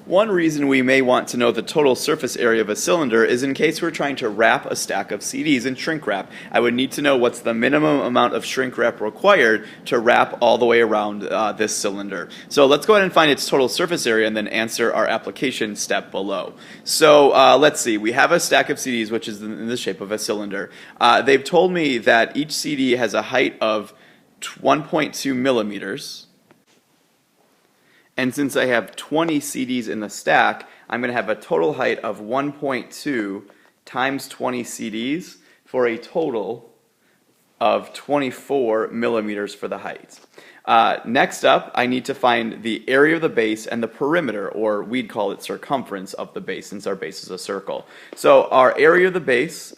One reason we may want to know the total surface area of a cylinder is in case we're trying to wrap a stack of CDs in shrink wrap. I would need to know what's the minimum amount of shrink wrap required to wrap all the way around this cylinder. So let's go ahead and find its total surface area and then answer our application step below. So let's see, we have a stack of CDs which is in the shape of a cylinder. They've told me that each CD has a height of 1.2 millimeters. And since I have 20 CDs in the stack, I'm going to have a total height of 1.2 times 20 CDs for a total of 24 millimeters for the height. Next up, I need to find the area of the base and the perimeter, or we'd call it circumference of the base, since our base is a circle. So our area of the base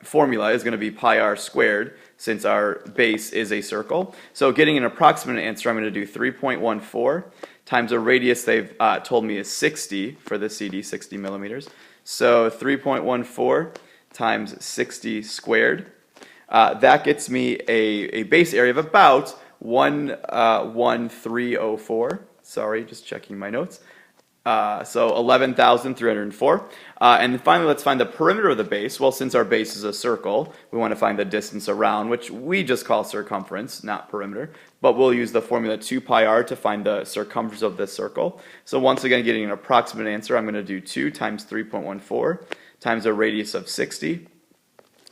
formula is going to be pi r squared, since our base is a circle. So getting an approximate answer, I'm going to do 3.14 times a radius they've told me is 60 for the CD, 60 millimeters. So 3.14 times 60 squared. That gets me a base area of about 11304. Sorry, just checking my notes. So 11,304. And then finally, let's find the perimeter of the base. Well, since our base is a circle, we want to find the distance around, which we just call circumference, not perimeter. But we'll use the formula 2 pi r to find the circumference of this circle. So once again, getting an approximate answer, I'm going to do 2 times 3.14 times a radius of 60.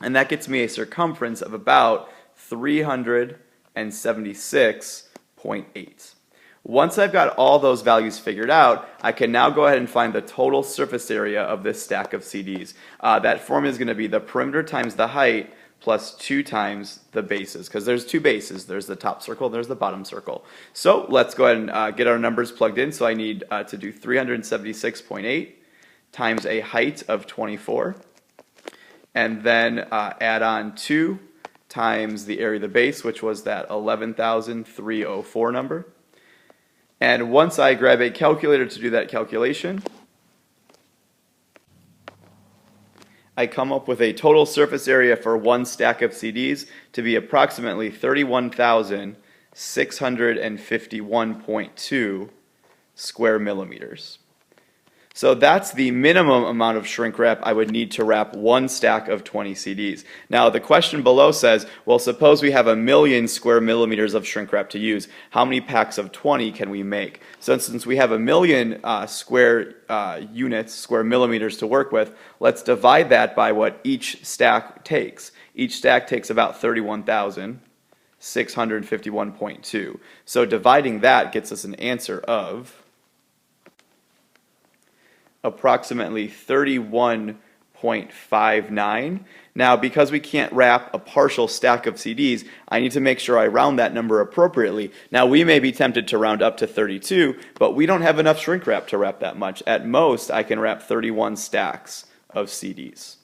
And that gets me a circumference of about 376.8. Once I've got all those values figured out, I can now go ahead and find the total surface area of this stack of CDs. That formula is going to be the perimeter times the height plus 2 times the bases, because there's 2 bases. There's the top circle, there's the bottom circle. So let's go ahead and get our numbers plugged in. So I need to do 376.8 times a height of 24, and then add on 2 times the area of the base, which was that 11,304 number. And once I grab a calculator to do that calculation, I come up with a total surface area for one stack of CDs to be approximately 31,651.2 square millimeters. So that's the minimum amount of shrink wrap I would need to wrap one stack of 20 CDs. Now the question below says, well, suppose we have 1,000,000 square millimeters of shrink wrap to use. How many packs of 20 can we make? So since we have 1,000,000 square units, square millimeters to work with, let's divide that by what each stack takes. Each stack takes about 31,651.2. So dividing that gets us an answer of approximately 31.59. Now, because we can't wrap a partial stack of CDs, I need to make sure I round that number appropriately. Now, we may be tempted to round up to 32, but we don't have enough shrink wrap to wrap that much. At most, I can wrap 31 stacks of CDs.